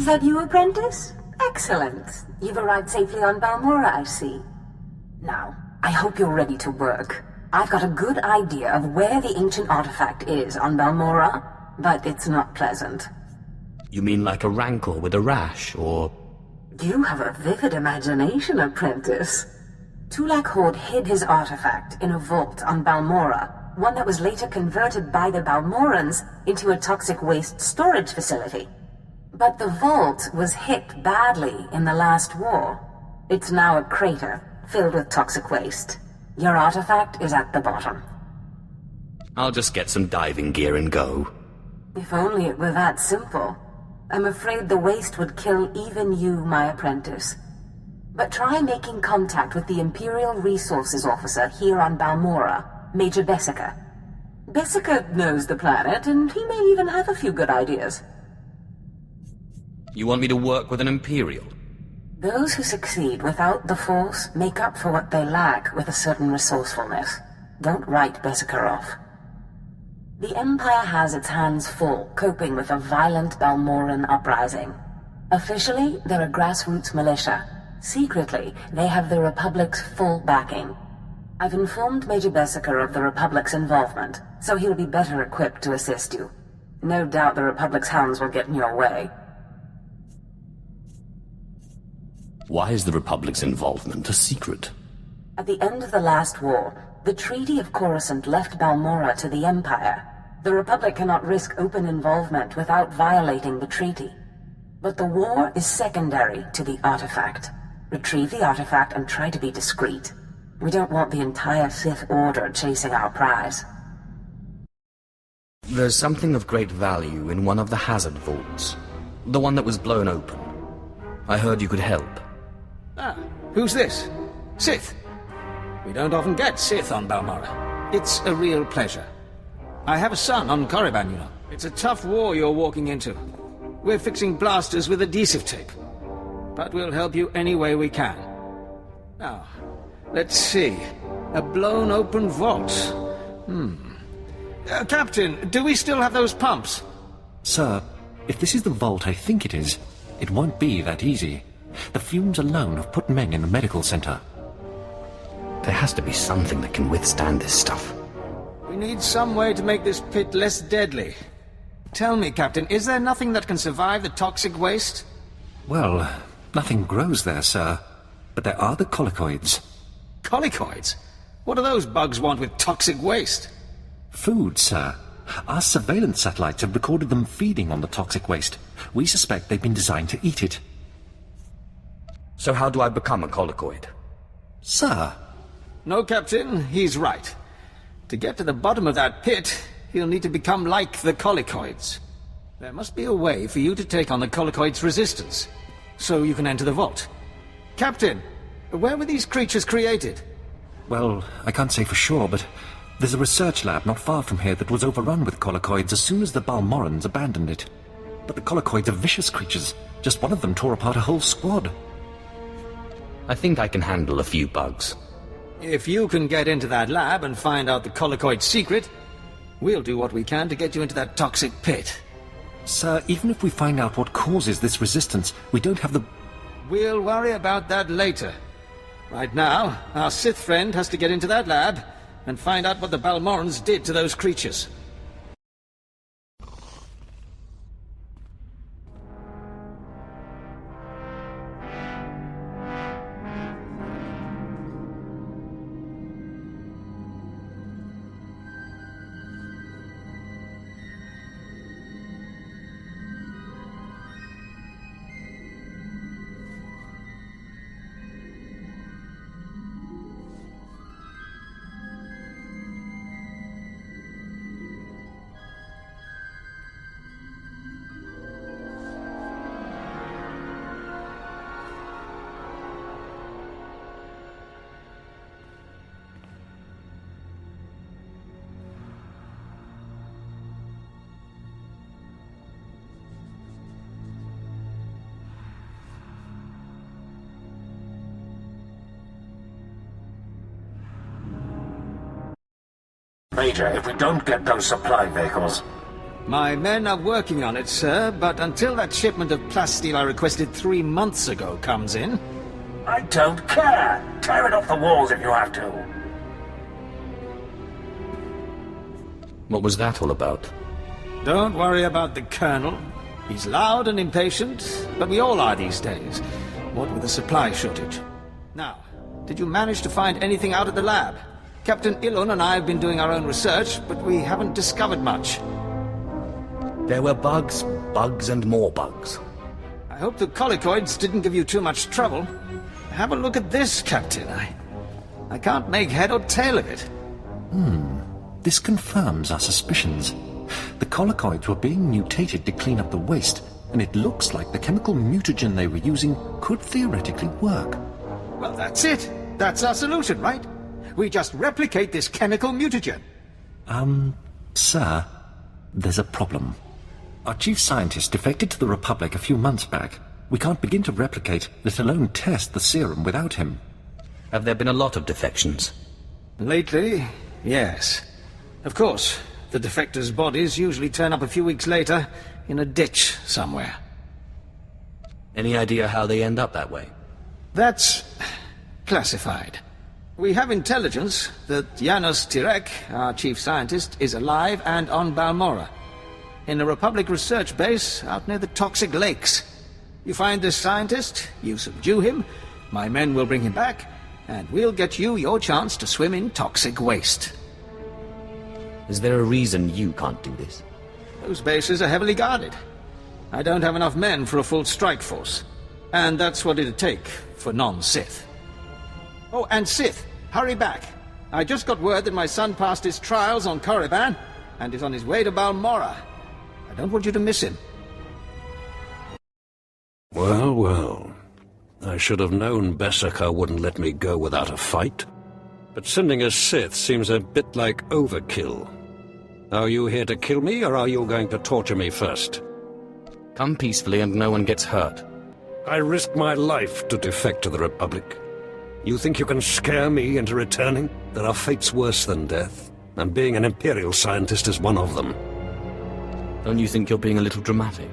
Is that you, apprentice? Excellent. You've arrived safely on Balmora, I see. Now, I hope you're ready to work. I've got a good idea of where the ancient artifact is on Balmora, but it's not pleasant. You mean like a rancor with a rash, or... You have a vivid imagination, apprentice. Tulak Horde hid his artifact in a vault on Balmora, one that was later converted by the Balmorans into a toxic waste storage facility. But the vault was hit badly in the last war. It's now a crater, filled with toxic waste. Your artifact is at the bottom. I'll just get some diving gear and go. If only it were that simple. I'm afraid the waste would kill even you, my apprentice. But try making contact with the Imperial Resources Officer here on Balmora, Major Bessica. Bessica knows the planet, and he may even have a few good ideas. You want me to work with an Imperial? Those who succeed without the Force make up for what they lack with a certain resourcefulness. Don't write Bessica off. The Empire has its hands full coping with a violent Balmoran uprising. Officially, they're a grassroots militia. Secretly, they have the Republic's full backing. I've informed Major Bessica of the Republic's involvement, so he'll be better equipped to assist you. No doubt the Republic's hounds will get in your way. Why is the Republic's involvement a secret? At the end of the last war, the Treaty of Coruscant left Balmora to the Empire. The Republic cannot risk open involvement without violating the treaty. But the war is secondary to the artifact. Retrieve the artifact and try to be discreet. We don't want the entire Sith Order chasing our prize. There's something of great value in one of the hazard vaults. The one that was blown open. I heard you could help. Ah, who's this? Sith. We don't often get Sith on Balmora. It's a real pleasure. I have a son on Korriban, you know. It's a tough war you're walking into. We're fixing blasters with adhesive tape. But we'll help you any way we can. Now, let's see. A blown open vault. Captain, do we still have those pumps? Sir, if this is the vault I think it is, it won't be that easy. The fumes alone have put men in the medical center. There has to be something that can withstand this stuff. We need some way to make this pit less deadly. Tell me, Captain, is there nothing that can survive the toxic waste? Well, nothing grows there, sir. But there are the colicoids. Colicoids? What do those bugs want with toxic waste? Food, sir. Our surveillance satellites have recorded them feeding on the toxic waste. We suspect they've been designed to eat it. So how do I become a colicoid? Sir. No, Captain, he's right. To get to the bottom of that pit, he'll need to become like the colicoids. There must be a way for you to take on the colicoids' resistance, so you can enter the vault. Captain, where were these creatures created? Well, I can't say for sure, but there's a research lab not far from here that was overrun with colicoids as soon as the Balmorans abandoned it. But the colicoids are vicious creatures. Just one of them tore apart a whole squad. I think I can handle a few bugs. If you can get into that lab and find out the colicoid's secret, we'll do what we can to get you into that toxic pit. Sir, even if we find out what causes this resistance, we don't have the... We'll worry about that later. Right now, our Sith friend has to get into that lab and find out what the Balmorans did to those creatures. Major, if we don't get those supply vehicles... My men are working on it, sir, but until that shipment of plasteel I requested 3 months ago comes in... I don't care! Tear it off the walls if you have to! What was that all about? Don't worry about the Colonel. He's loud and impatient, but we all are these days, what with the supply shortage. Now, did you manage to find anything out at the lab? Captain Ilun and I have been doing our own research, but we haven't discovered much. There were bugs, bugs and more bugs. I hope the colicoids didn't give you too much trouble. Have a look at this, Captain. I can't make head or tail of it. This confirms our suspicions. The colicoids were being mutated to clean up the waste, and it looks like the chemical mutagen they were using could theoretically work. Well, that's it. That's our solution, right? We just replicate this chemical mutagen. Sir, there's a problem. Our chief scientist defected to the Republic a few months back. We can't begin to replicate, let alone test the serum without him. Have there been a lot of defections? Lately, yes. Of course, the defectors' bodies usually turn up a few weeks later in a ditch somewhere. Any idea how they end up that way? That's classified. We have intelligence that Janos Tirek, our chief scientist, is alive and on Balmorra, in a Republic research base out near the Toxic Lakes. You find this scientist, you subdue him, my men will bring him back, and we'll get you your chance to swim in toxic waste. Is there a reason you can't do this? Those bases are heavily guarded. I don't have enough men for a full strike force. And that's what it'd take for non-Sith. Oh, and Sith, hurry back. I just got word that my son passed his trials on Korriban and is on his way to Balmorra. I don't want you to miss him. Well, well. I should have known Beskar wouldn't let me go without a fight. But sending a Sith seems a bit like overkill. Are you here to kill me, or are you going to torture me first? Come peacefully and no one gets hurt. I risked my life to defect to the Republic. You think you can scare me into returning? There are fates worse than death, and being an Imperial scientist is one of them. Don't you think you're being a little dramatic?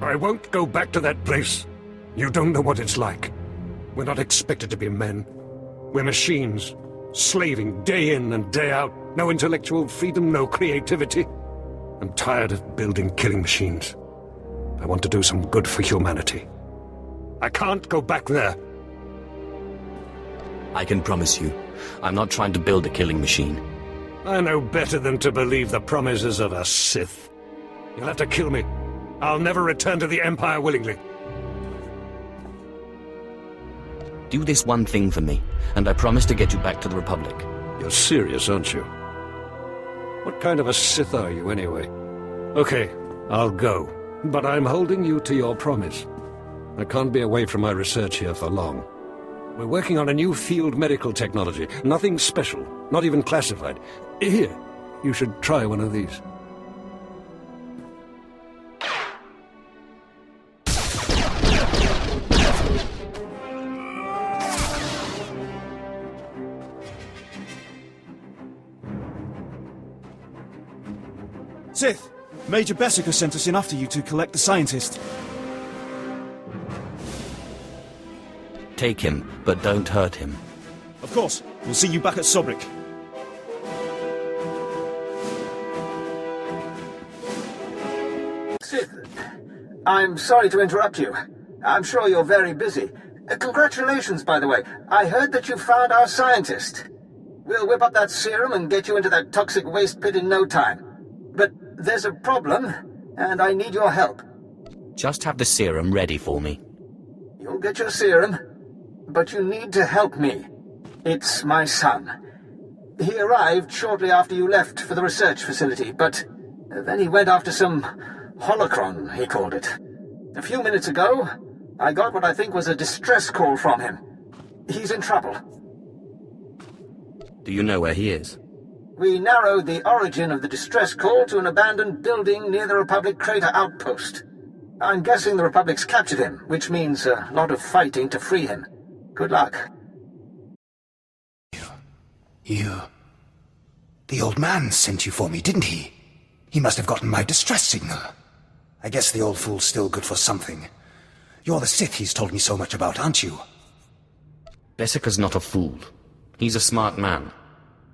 I won't go back to that place. You don't know what it's like. We're not expected to be men. We're machines, slaving day in and day out. No intellectual freedom, no creativity. I'm tired of building killing machines. I want to do some good for humanity. I can't go back there. I can promise you, I'm not trying to build a killing machine. I know better than to believe the promises of a Sith. You'll have to kill me. I'll never return to the Empire willingly. Do this one thing for me, and I promise to get you back to the Republic. You're serious, aren't you? What kind of a Sith are you, anyway? Okay, I'll go. But I'm holding you to your promise. I can't be away from my research here for long. We're working on a new field medical technology. Nothing special, not even classified. Here, you should try one of these. Sith, Major Beskar sent us in after you to collect the scientist. Take him, but don't hurt him. Of course. We'll see you back at Sobrik. Sith, I'm sorry to interrupt you. I'm sure you're very busy. Congratulations, by the way. I heard that you found our scientist. We'll whip up that serum and get you into that toxic waste pit in no time. But there's a problem, and I need your help. Just have the serum ready for me. You'll get your serum, but you need to help me. It's my son. He arrived shortly after you left for the research facility, but then he went after some holocron, he called it. A few minutes ago, I got what I think was a distress call from him. He's in trouble. Do you know where he is? We narrowed the origin of the distress call to an abandoned building near the Republic crater outpost. I'm guessing the Republic's captured him, which means a lot of fighting to free him. Good luck. You... The old man sent you for me, didn't he? He must have gotten my distress signal. I guess the old fool's still good for something. You're the Sith he's told me so much about, aren't you? Bessica's not a fool. He's a smart man.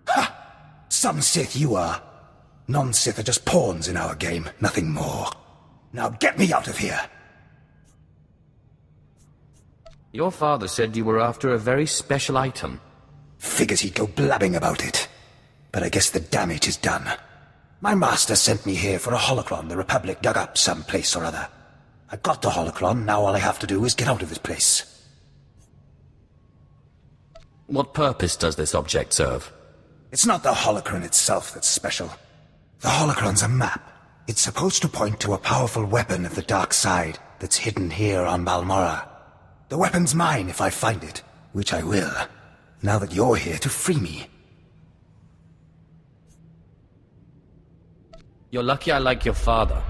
Ha! Some Sith you are. Non-Sith are just pawns in our game, nothing more. Now get me out of here! Your father said you were after a very special item. Figures he'd go blabbing about it. But I guess the damage is done. My master sent me here for a holocron the Republic dug up someplace or other. I got the holocron, now all I have to do is get out of this place. What purpose does this object serve? It's not the holocron itself that's special. The holocron's a map. It's supposed to point to a powerful weapon of the dark side that's hidden here on Balmorra. The weapon's mine if I find it, which I will, now that you're here to free me. You're lucky I like your father.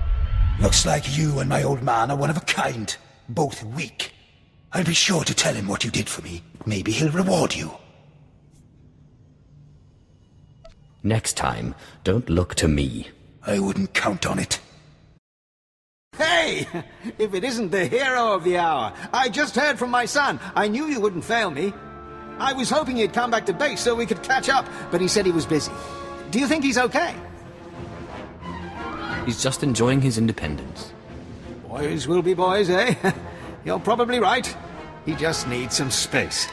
Looks like you and my old man are one of a kind, both weak. I'll be sure to tell him what you did for me. Maybe he'll reward you. Next time, don't look to me. I wouldn't count on it. Hey! If it isn't the hero of the hour! I just heard from my son. I knew you wouldn't fail me. I was hoping he'd come back to base so we could catch up, but he said he was busy. Do you think he's okay? He's just enjoying his independence. Boys will be boys, eh? You're probably right. He just needs some space.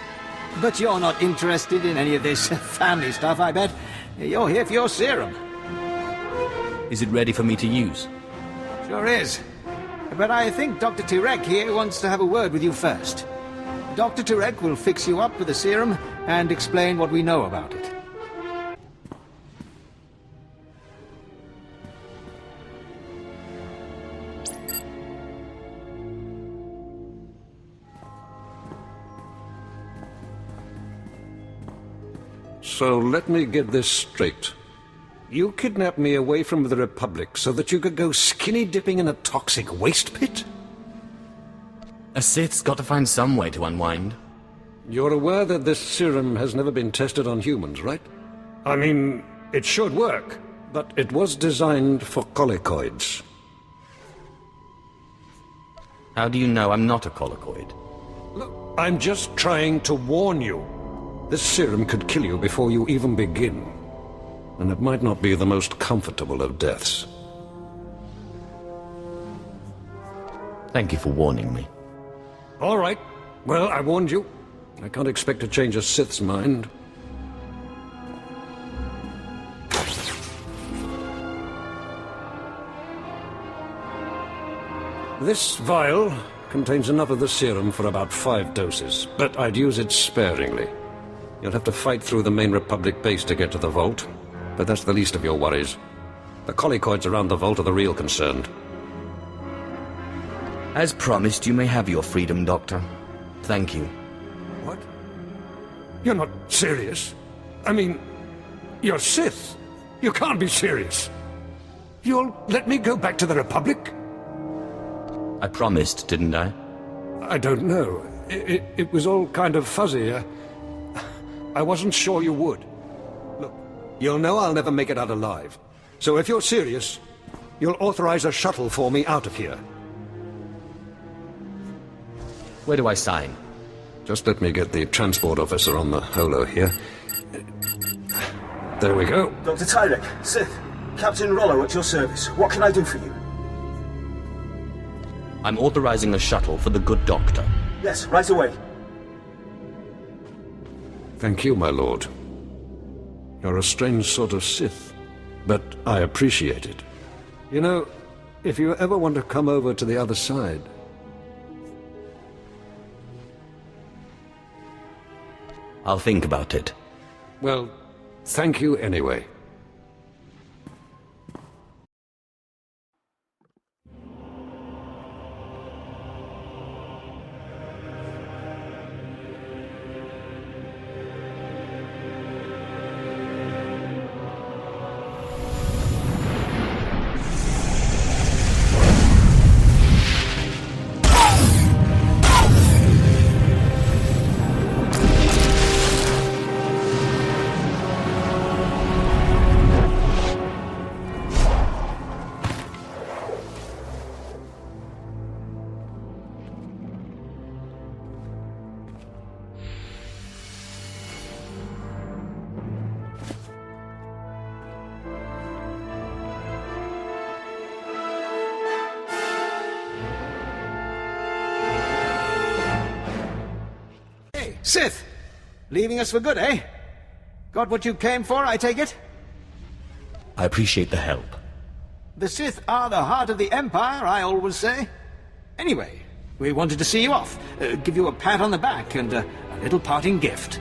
But you're not interested in any of this family stuff, I bet. You're here for your serum. Is it ready for me to use? Sure is. But I think Dr. Tirek here wants to have a word with you first. Dr. Tirek will fix you up with the serum and explain what we know about it. So let me get this straight. You kidnapped me away from the Republic so that you could go skinny dipping in a toxic waste pit? A Sith's got to find some way to unwind. You're aware that this serum has never been tested on humans, right? I mean, it should work, but it was designed for colicoids. How do you know I'm not a colicoid? Look, I'm just trying to warn you. This serum could kill you before you even begin. And it might not be the most comfortable of deaths. Thank you for warning me. All right. Well, I warned you. I can't expect to change a Sith's mind. This vial contains enough of the serum for about 5 doses, but I'd use it sparingly. You'll have to fight through the main Republic base to get to the vault, but that's the least of your worries. The colicoids around the vault are the real concern. As promised, you may have your freedom, Doctor. Thank you. What? You're not serious? I mean, you're Sith. You can't be serious. You'll let me go back to the Republic? I promised, didn't I? I don't know. It was all kind of fuzzy. I wasn't sure you would. Look, you'll know I'll never make it out alive. So if you're serious, you'll authorize a shuttle for me out of here. Where do I sign? Just let me get the transport officer on the holo here. There we go. Dr. Tyrek, Sith, Captain Rollo at your service. What can I do for you? I'm authorizing a shuttle for the good doctor. Yes, right away. Thank you, my lord. You're a strange sort of Sith, but I appreciate it. You know, if you ever want to come over to the other side... I'll think about it. Well, thank you anyway. Sith! Leaving us for good, eh? Got what you came for, I take it? I appreciate the help. The Sith are the heart of the Empire, I always say. Anyway, we wanted to see you off, give you a pat on the back and a little parting gift.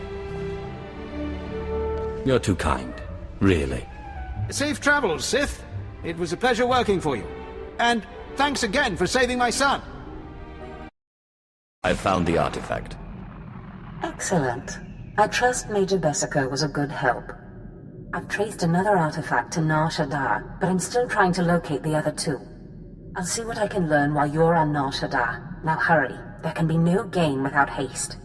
You're too kind. Really. Safe travels, Sith. It was a pleasure working for you. And thanks again for saving my son. I've found the artifact. Excellent. I trust Major Bessica was a good help. I've traced another artifact to Nar Shaddaa, but I'm still trying to locate the other two. I'll see what I can learn while you're on Nar Shaddaa. Now hurry. There can be no gain without haste.